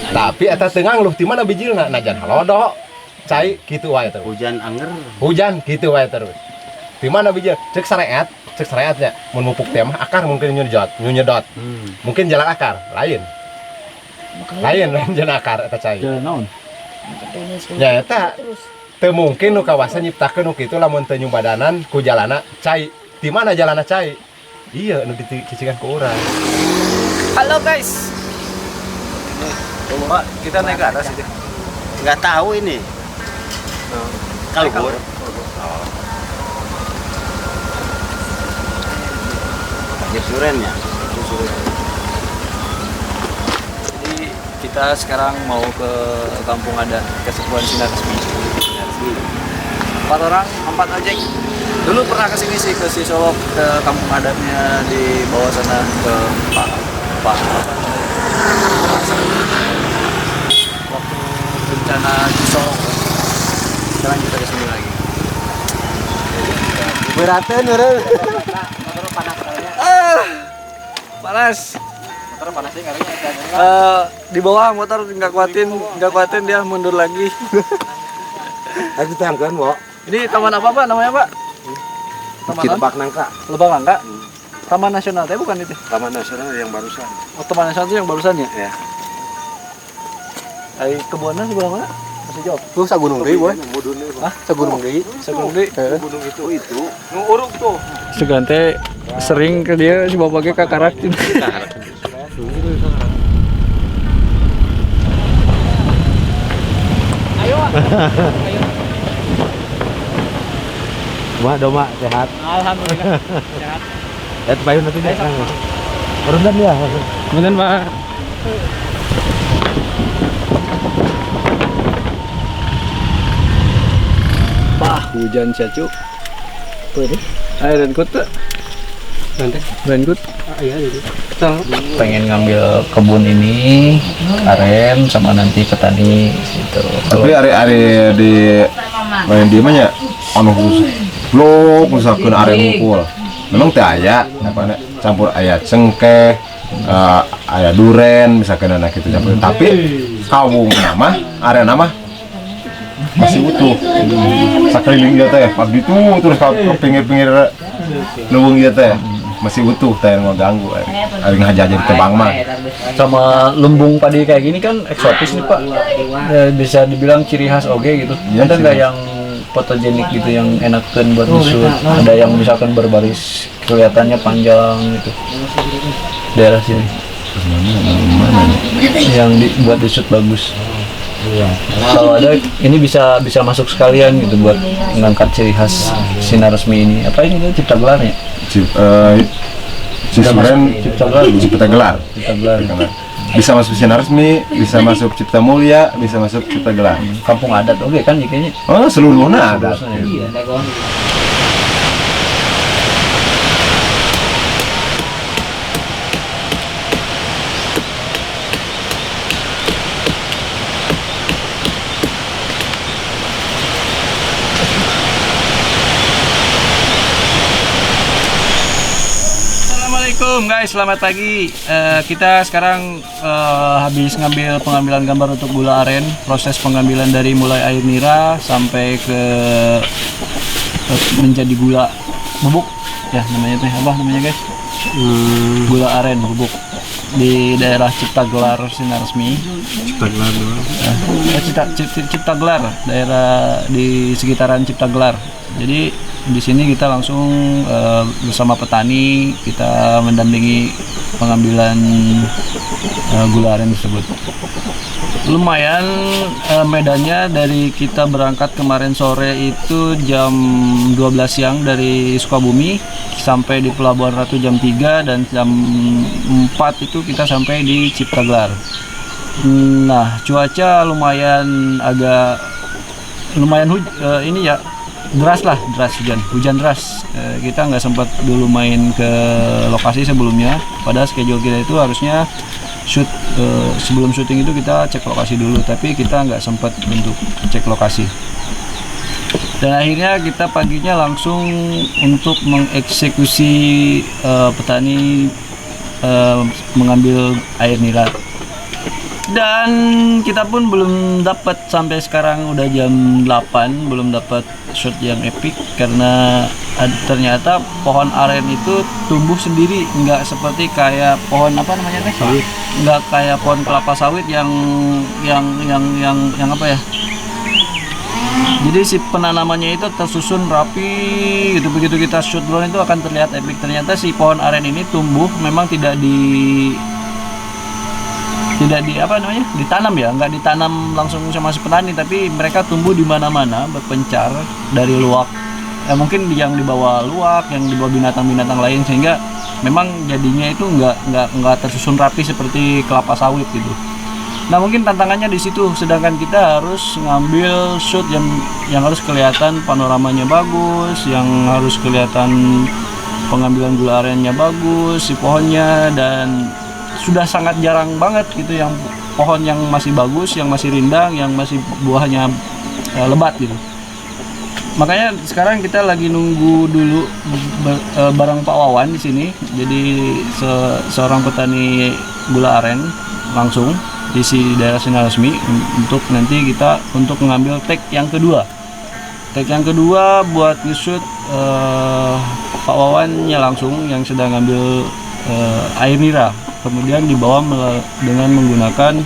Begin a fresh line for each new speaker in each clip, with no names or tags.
Tapi eta tengah lu di mana bijilna najan halodo cai kitu wae terus.
Hujan anger.
Hujan kitu wae terus. Di mana bijil cek sareatnya mun mupuk teh mah akar mungkin nyedot. Mungkin jalan akar lain jalan akar eta cai.
Jalan naon?
Ya eta teu mungkin nu kawasan nyiptakeun nu kitu lamun teu nyumbadanan ku jalana cai. Di mana jalana cai? Iya nu dicicikan ku urang.
Halo guys. Pak, kita naik ke atas itu.
Nggak tahu ini. Kalbur. Banyak surennya.
Jadi kita sekarang mau ke kampung adat Kesepuan Sinar Resmi. 4 orang, 4 ojek. Dulu pernah kesini sih ke Sisolok, ke kampung adatnya di bawah sana ke Pak. Waktu bencana Sisolok. Sekarang kita kesini lagi.
Beraten orang.
Panas.
Motor panasnya karena
Di bawah motor nggak kuatin dia mundur lagi.
Aku tangkan, Bo.
Ini taman apa Pak namanya Pak? Taman
Lebak Nangka.
Lebak Nangka. Taman Nasional teh bukan itu?
Taman Nasional yang barusan.
Oh, Taman Nasional itu yang barusan ya?
Ya.
Ai kebunnya sebelah mana? Masih jauh.
Tuh sagunung deui, Boy.
Hah?
Sagunung deui.
Sebelum di
Gunung itu.
nu uruk tuh.
segante sering ke dia si bapaknya kakarak gitu.
Doma sehat.
Alhamdulillah. Sehat.
Ya payun nanti deh. Rendan ya.
Bener Pak. Hujan cacu. Air dan kota. Rankut. Pengen ngambil kebun ini, aren sama nanti petani gitu.
Tapi hari-hari di main di mana anu blok misalkan area ngumpul memang teh aya apa campur aya cengkeh aya duren misalkan anak itu campur tapi kawung nama area nama masih utuh sakeliling dia teh pagi itu terus ke pinggir-pinggir nuwung dia teh masih utuh teh mau ganggu ari ngajajar tebang mah
Sama lumbung padi kayak gini kan eksotis nih Pak. Ya, bisa dibilang ciri khas oge gitu.
Iya,
Ada nggak
ciri.
yang fotogenik gitu yang enakan buat disut? Ada yang misalkan berbaris kelihatannya panjang gitu. Daerah sini. Yang buat disut bagus. Kalau ada ini bisa masuk sekalian gitu buat mengangkat ciri khas Sinar Resmi ini. Apa ini tuh cipta gelarnya?
Cipta gelar
Cipta gelar.
bisa masuk Sinar Resmi, bisa masuk Cipta Mulia, bisa masuk Cipta Gelar.
Kampung adat oke kan kayaknya.
Oh, seluruhnya ada.
Assalamualaikum guys, selamat pagi. Kita sekarang habis ngambil pengambilan gambar untuk gula aren. Proses pengambilan dari mulai air nira sampai ke menjadi gula bubuk. Ya namanya teh apa namanya guys? Gula aren bubuk di daerah Cipta Gelar Sinar Resmi.
Cipta gelar doang.
Cipta Gelar, daerah di sekitaran Cipta Gelar. Jadi di sini kita langsung bersama petani kita mendampingi pengambilan gula aren tersebut. Lumayan medannya dari kita berangkat kemarin sore itu jam 12 siang dari Sukabumi sampai di Pelabuhan Ratu jam 3 dan jam 4 itu kita sampai di Cipta Gelar. Nah, cuaca lumayan ini ya deras hujan deras. Kita nggak sempat dulu main ke lokasi sebelumnya, padahal schedule kita itu harusnya sebelum syuting itu kita cek lokasi dulu, tapi kita nggak sempat untuk cek lokasi. Dan akhirnya kita paginya langsung untuk mengeksekusi petani mengambil air nira. Dan kita pun belum dapat sampai sekarang udah jam 8 belum dapat shot yang epic karena ternyata pohon aren itu tumbuh sendiri, nggak seperti kayak pohon apa namanya teh? Sawit. Nggak kayak pohon kelapa sawit yang apa ya? Jadi si penanamannya itu tersusun rapi gitu, begitu kita shoot drone itu akan terlihat epic. Ternyata si pohon aren ini tumbuh memang tidak di apa namanya ditanam ya, nggak ditanam langsung sama si petani, tapi mereka tumbuh di mana-mana berpencar dari luak, mungkin yang dibawa luak, yang dibawa binatang-binatang lain, sehingga memang jadinya itu nggak tersusun rapi seperti kelapa sawit gitu. Nah mungkin tantangannya di situ, sedangkan kita harus ngambil shoot yang harus kelihatan panoramanya bagus, yang harus kelihatan pengambilan gula arennya bagus, si pohonnya, dan sudah sangat jarang banget gitu yang pohon yang masih bagus, yang masih rindang, yang masih buahnya lebat gitu. Makanya sekarang kita lagi nunggu dulu bareng Pak Wawan di sini. Jadi seorang petani gula aren langsung di daerah Sinar Resmi untuk nanti kita untuk mengambil take yang kedua. Take yang kedua buat nge-shoot Pak Wawannya langsung yang sedang ngambil air nira. Kemudian dibawa dengan menggunakan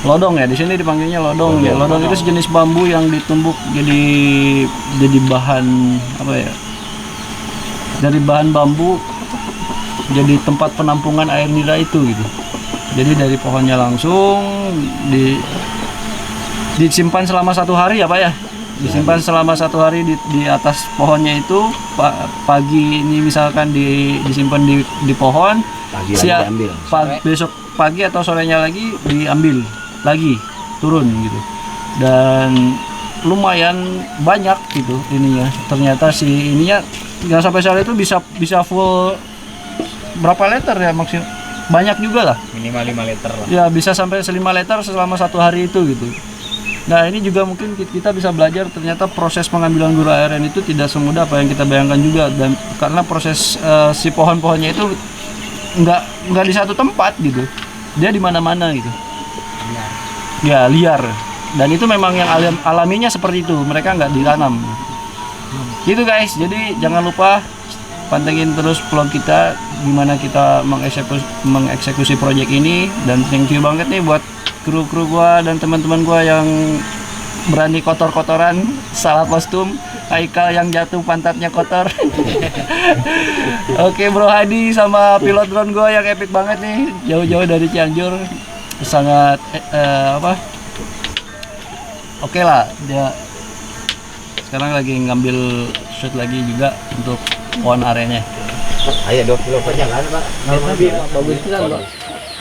lodong ya, di sini dipanggilnya lodong ya. Lodong itu sejenis bambu yang ditumbuk jadi bahan apa ya? Dari bahan bambu jadi tempat penampungan air nira itu gitu. Jadi dari pohonnya langsung disimpan selama 1 hari ya Pak ya. Disimpan selama 1 hari di atas pohonnya itu. Pagi ini misalkan disimpan di pohon, besok pagi atau sorenya lagi diambil lagi, turun gitu. Dan lumayan banyak gitu ininya. Ternyata si ininya nggak sampai sehari itu bisa full berapa liter ya maksimal, banyak juga lah,
Minimal 5 liter lah.
ya bisa sampai 5 liter selama 1 hari itu gitu. Nah ini juga mungkin kita bisa belajar, ternyata proses pengambilan gula aren itu tidak semudah apa yang kita bayangkan juga, dan karena proses si pohon-pohonnya itu nggak di satu tempat gitu, dia di mana-mana gitu, ya liar, dan itu memang yang alaminya seperti itu, mereka nggak ditanam gitu guys. Jadi jangan lupa pantengin terus vlog kita gimana kita mengeksekusi proyek ini, dan thank you banget nih buat kru gua dan teman-teman gua yang berani kotor-kotoran salah kostum. Haikal yang jatuh pantatnya kotor. Oke Bro Hadi sama pilot drone gua yang epic banget nih, jauh-jauh dari Cianjur, sangat oke lah. Dia sekarang lagi ngambil shoot lagi juga untuk pohon arennya.
Ayo 2 kilo perjalanan Pak.
Bagus kan Pak.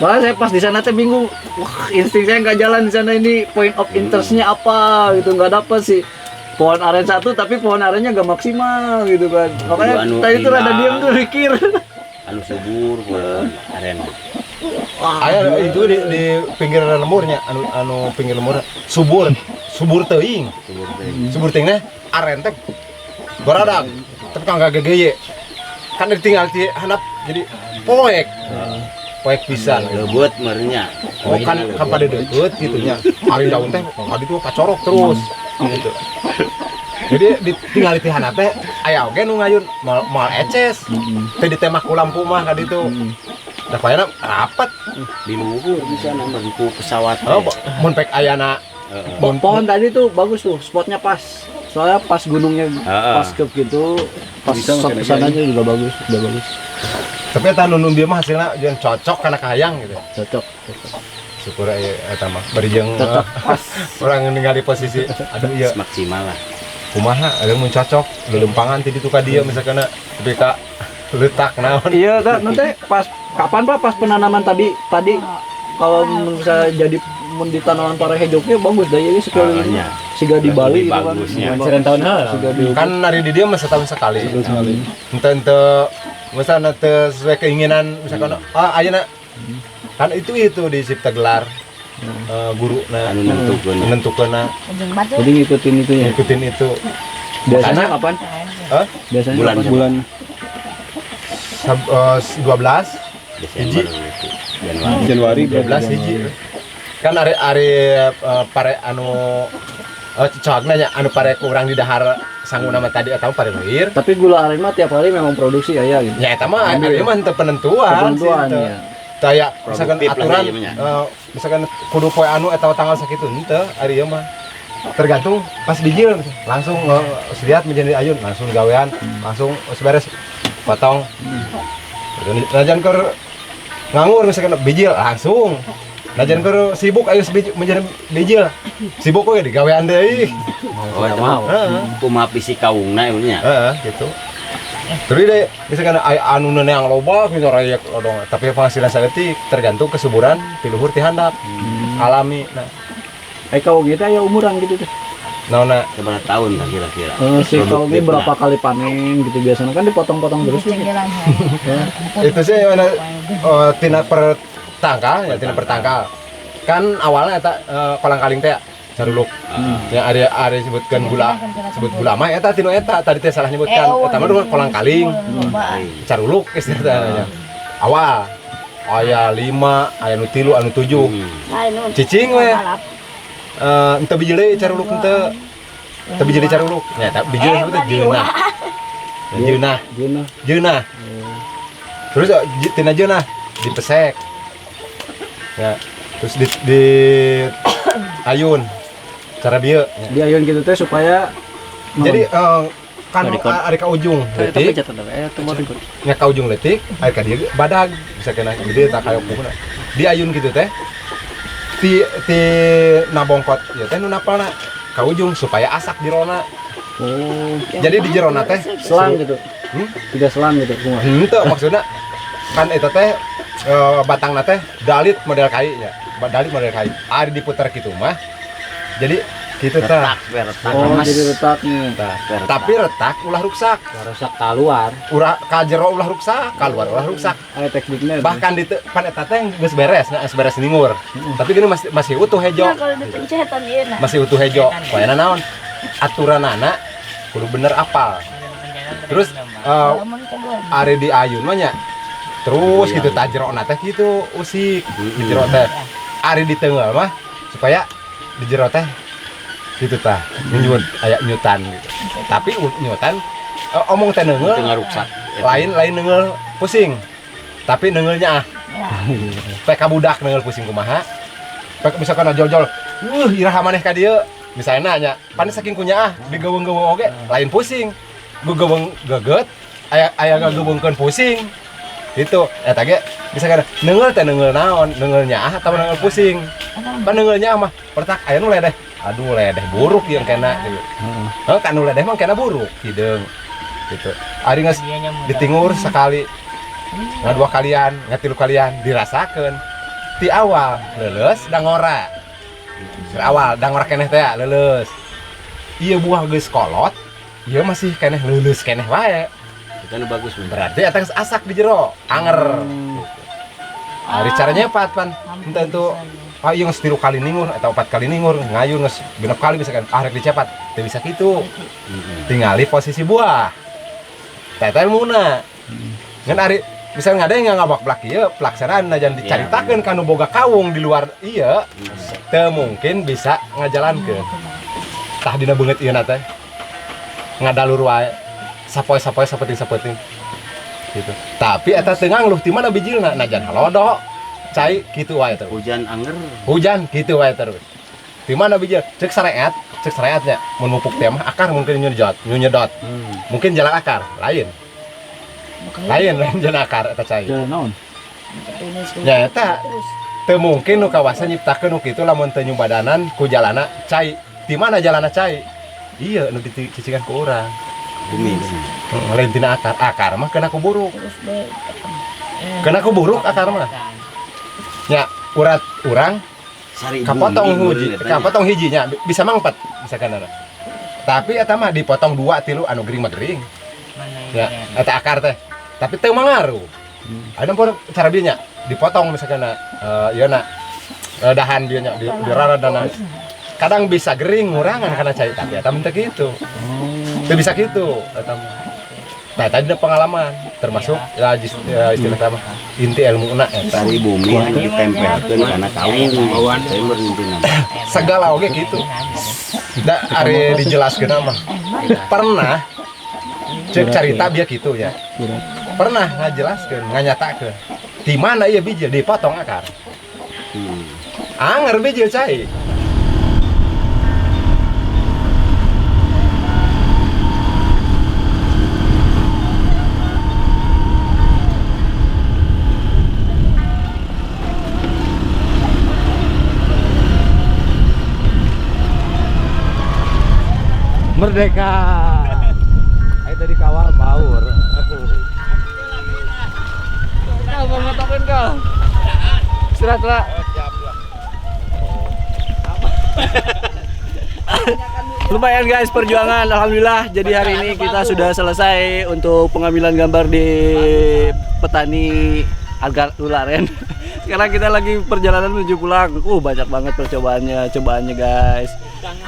Malah saya pas di sana teh bingung, wah insting saya nggak jalan di sana, ini point of interestnya apa gitu, nggak dapet sih. Pohon aren 1 tapi pohon arennya nggak maksimal gitu kan. Makanya tadi tuh rada diam tuh mikir.
Subur pohon aren.
Ayo itu di pinggir lemurnya, anu pinggir lemur subur teuing. Subur teuingna aren teh baradag, tapi kagak gege. Kan ditinggal ti handap jadi poek. Poek pisan
Lebeut merenya.
Oh kan pada deket gitu nya. Ari daun teh tadi tuh pacorok terus gitu. Jadi ditinggal di handap teh aya oge nu ngayun moal eces. Teh di temah ku lampu mah ka ditu. Da payana rapat
Di luhur bisa nambah pesawat.
oh mun pek ayana
Pohon tadi tuh bagus tuh, spotnya pas. Soalnya pas gunungnya pas ke gitu, pas kesananya juga bagus, udah bagus.
tapi eta nu dia mah hasilna jeung cocok kana kahayang gitu.
Cocok.
Syukur eta mah bari jeung
Cocok pas.
orang ningali posisi aduh ieu
Maksimal lah.
kumaha ada mun cocok lelempangan ti ditu ka dieu misalkan tapi ka letak naon.
Iya, nanti pas kapan Pak pas penanaman tadi kalau bisa jadi mun di tanaman para hijaunya bagus dah ini sekali siga di Bali gitu kan.
Bagusnya.
Tahun
Kan nari di dia mah setahun sekali. Ente misalnya sesuai keinginan misalkan ayeuna kan itu di Cipta Gelar guru
Anu
nentukeuna
Jadi ngikutin itu ya.
ngikutin itu.
Biasanya kapan?
Hah?
Biasanya
Bulan.
bulan
12
Desember itu. Januari.
Januari 12 hiji. kan pare anu cocoknya nya anu pare kurang di dahar sanguna mah tadi atau pare leuwir.
Tapi gula aren mah tiap hari memang produksi aya gitu.
Ya eta mah ieu mah teu penentuan.
Ketentuan
sih, teu.
ya.
Kayak misalkan
Produktif lah
aturan
ieu mah nya.
misalkan kudu poe anu eta tanggal sakitu henteu ari ieu mah. Tergantung pas dijil langsung sediat menjadi ayun langsung gawean langsung beres potong. Najan keur nganggur misalkan bijil langsung. Najan keur sibuk aya menjadi bijil. Sibuk we digawean deui.
Oh, itu mah kumaha bisi kaungna nya.
Gitu. Terus deh, misalkan anu yang loba gitu raya odong, tapi penghasilan saeutik tergantung kesuburan ti luhur ti handap. Alami. Nah,
Kau gitu ya umuran gitu tuh.
naonna
Seberapa tahun lah kira-kira?
Si kau ini berapa kali panen gitu biasanya kan dipotong-potong terus.
itu sih mana tina pertangkal ya tina pertangkal. Kan awalnya eta kolang-kaling teh caruluk. Ya ada sebutkan gula mah eta tinu eta tadi teh salah nyebutkan eta mah kolang-kaling. Caruluk istilahnya. Awal aya 5, aya nu 3, anu 7. Cicing we. Ente biji deui caruluk ente biji deui caruluk nya eta biji sebutna jeunah terus tina jeunah dipesek ya terus di ayun cara bieu
Di ayun gitu teh supaya
jadi kan ada ka ujung leutik nya ka ujung leutik aya ka dieu badag bisa kena gede tak kayak pupuna di ayun gitu teh ti nabongkot ya teh nu napalna ka ujung supaya asak jerona. Jadi di jerona teh
selang gitu. Tiga selang gitu semua.
Henteu maksudna kan eta teh batangna teh dalit model kai nya. Dalit model kai. Ari diputer kitu mah. Jadi kitu tah.
Retak.
Jadi retaknya.
Tapi retak ulah ruksak.
Rusak keluar.
Ka jero ulah ruksak, keluar ulah ruksak.
Ada tekniknya.
Bahkan di pan eta teh geus beres, geus beres ningur. Tapi gini masih utuh hejo. Masih utuh hejo. Poena naon? Aturanana kudu bener apal. Terus ari di ayun mah nya. Terus gitu tah jerona teh gitu usik di jero teh. Ari di teunggal mah supaya di jero teh gitu tah nyut aya nyutan gitu. Tapi nyutan omong teh neungeul
Tengah rusak.
lain neungeul pusing. Tapi neungeulnya Pek ka budak neungeul pusing kumaha. Pek misalkan jol-jol, iraha maneh ka dieu. Misalna nya, pan saking kunya digeweung-geweung oge lain pusing. Gugeweung geget, aya gageweungkeun pusing. Gitu. Eta ge misalkan neungeul teh neungeul naon? Neungeul nyaah atawa neungeul pusing. Pan neungeul nyaah mah pertak aya nu ledeh. Aduh ledeh buruk yang kena gitu. Kan nu ledeh mah kena buruk hideung. Gitu. Ari geus ditingur sekali. Ngadua kalian, ngatilu kalian dirasakeun. Ti awal leuleus dangora. Awal dangora keneh teh leuleus. Ieu buah geus kolot, ieu masih keneh leuleus keneh wae.
Itu nu bagus
Berarti eta geus asak di jero, anger. Ari caranya pan henteu itu ieu geus 3 kali ningur atau 4 kali ningur, ngayun geus 6 kali misalkan rek dicepat, teu bisa kitu. Tingali posisi buah. Teh ilmuna. Ngan ari misalnya ada yang ngabak-blak ieu pelaksanaan najan dicaritakeun ka nu boga kawung di luar ieu teu mungkin bisa ngajalankeun. Tah dina beungeut ieu na teh ngadalur wae sapoe-sapoe sapeting-sapeting gitu. Tapi eta teu ngangluh ti mana bijilna najan halodo cai kitu wae terus.
Hujan anger.
Hujan kitu wae terus. Di mana bijil cek sareatnya mun mupuk teh mah akar mungkin nyedot. Mungkin jalan akar lain jalan akar eta cai.
Jalan naon?
Ya eta teu mungkin nu kawasan nyiptakeun nu kitu lamun teu nyumbadanan ku jalana cai. Di mana jalana cai? Iya nu dicicikan ku urang.
Bumi.
Lain tina akar. Akar mah kena ku buruk. Kena ku buruk akar mah. Nya urat urang kapotong hijinya bisa mangpet misalkan ada. Tapi eta mah dipotong 2 3 anu gering mah gering. Ya, eta akar teh. Tapi teu mangaruh. Ada pun cara bieu nya dipotong misalkan ieu na dahan bieu nya diraradana. Kadang bisa gering ngurangan kana cai tapi eta teh kitu. Teu bisa kitu eta mah. Nah, tadi ada pengalaman, termasuk ya, istilah apa? Inti ilmu na ya.
Tari bumi ditempelkeun karena kaung bawaan saya merintuna.
Segala oge gitu. Da are dijelaskeun mah. Pernah cek carita bieu kitu ya. Pernah ngajelaskeun, nganyatakeun. Di mana ieu bijil dipotong akar. Anger bijil cai.
Merdeka. Ayo tadi kawal baur. Kau mau ngotokin kau? Istirahat.
Lumayan guys perjuangan, alhamdulillah. Jadi hari ini kita sudah selesai untuk pengambilan gambar di petani agar ularen. Sekarang kita lagi perjalanan menuju pulang. Banyak banget cobaannya guys.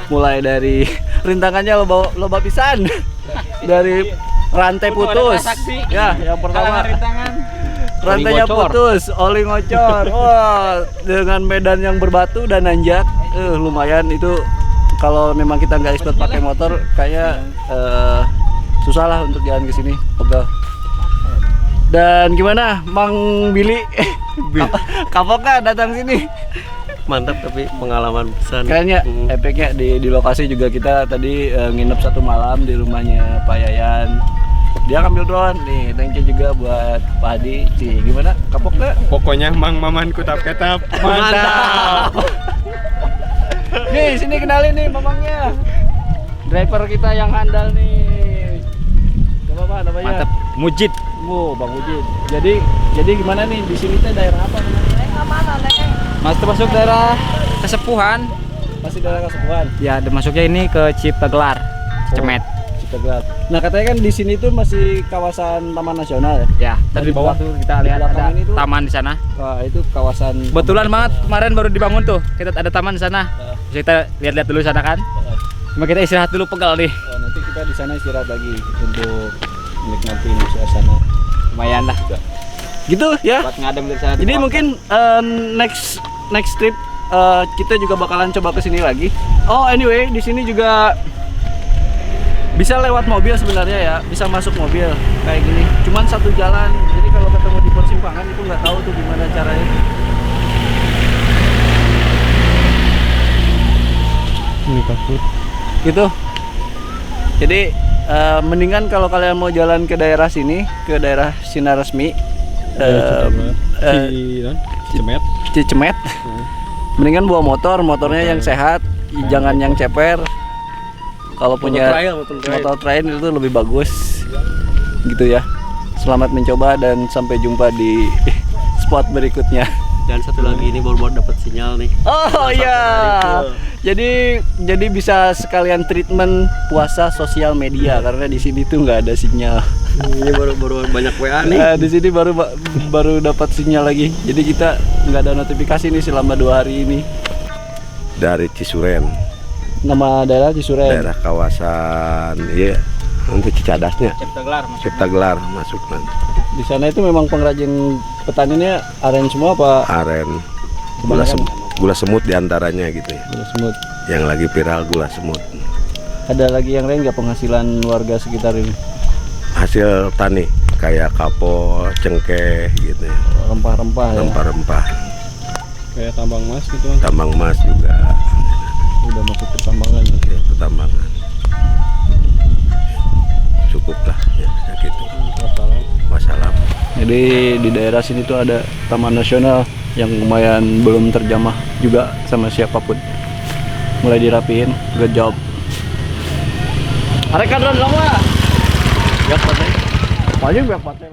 Mulai dari rintangannya loba pisan. Dari rantai putus. Ya, yang pertama rantainya putus, oli ngocor. Wah, dengan medan yang berbatu dan nanjak. Lumayan itu. Kalau memang kita nggak expert pakai motor, kayak susah lah untuk jalan ke sini, pegel. Dan gimana, Mang Billy? Kapoknya datang sini.
Mantap, tapi pengalaman besar.
Kayaknya efeknya di lokasi juga kita tadi nginep 1 malam di rumahnya Pak Yayan. Dia ngambil drone nih, thank you juga buat Pak Hadi. Gimana, kapoknya?
Pokoknya Mang Mamanku ketap-ketap.
Mantap. Nih, sini kenalin nih mamangnya. Driver kita yang handal nih. Apa namanya?
Mantap. Mujid.
Bang Mujid. Jadi gimana nih di sini teh daerah apa namanya?
Mas termasuk daerah Kesepuhan.
Masih daerah Kesepuhan.
Ya, masuknya ini ke Ciptagelar, Cemet.
Ciptagelar. Nah, katanya kan di sini tuh masih kawasan Taman Nasional ya?
Ya, tadi di bawah tuh kita lihat
belakang
ada
ini tuh-
taman di sana.
Wah, itu kawasan.
Kebetulan banget kemarin baru dibangun tuh. Kita ada taman di sana. Bisa kita lihat-lihat dulu sana kan. Cuma kita istirahat dulu, pegal nih.
Nanti kita di sana istirahat lagi untuk menikmati suasana.
Lumayan lah.
Gitu ya.
Buat ngadem di sana.
Jadi mungkin next trip kita juga bakalan coba ke sini lagi. Oh, anyway, di sini juga bisa lewat mobil sebenarnya ya, bisa masuk mobil kayak gini. Cuman satu jalan. Jadi kalau ketemu di persimpangan itu nggak tahu tuh gimana caranya.
Ini takut.
Gitu. Jadi mendingan kalau kalian mau jalan ke daerah sini, ke daerah Sinar Resmi,
Cemet.
Cicemet, mendingan bawa motornya yang sehat, jangan yang ceper. Kalau punya motor trail itu lebih bagus, gitu ya. Selamat mencoba dan sampai jumpa di spot berikutnya.
Dan satu lagi ini baru dapat sinyal nih.
Oh iya, jadi bisa sekalian treatment puasa sosial media karena di sini tuh nggak ada sinyal.
Ini baru banyak WA nih.
Nah, di sini baru dapat sinyal lagi. Jadi kita nggak ada notifikasi nih selama 2 hari ini.
Dari Cisuren,
Nama daerah Cisuren.
daerah kawasan iya untuk Cicadasnya,
Ciptagelar.
Ciptagelar masuk nanti.
Di sana itu memang pengrajin petaninya aren semua apa?
Aren,
Kebanyakan
gula semut diantaranya gitu ya.
gula semut.
Yang lagi viral gula semut.
Ada lagi yang lain nggak penghasilan warga sekitar ini?
Hasil tani kayak kapol, cengkeh gitu ya.
Rempah-rempah ya.
Rempah-rempah,
Kayak tambang emas gitu kan.
tambang emas juga,
Udah masuk pertambangan.
ya, pertambangan. Cukup lah ya gitu. Wassalam.
Jadi di daerah sini tuh ada Taman Nasional yang lumayan belum terjamah juga sama siapapun. Mulai dirapiin, good job. Arek kadron lama. Biak pateh. Paling biak pateh.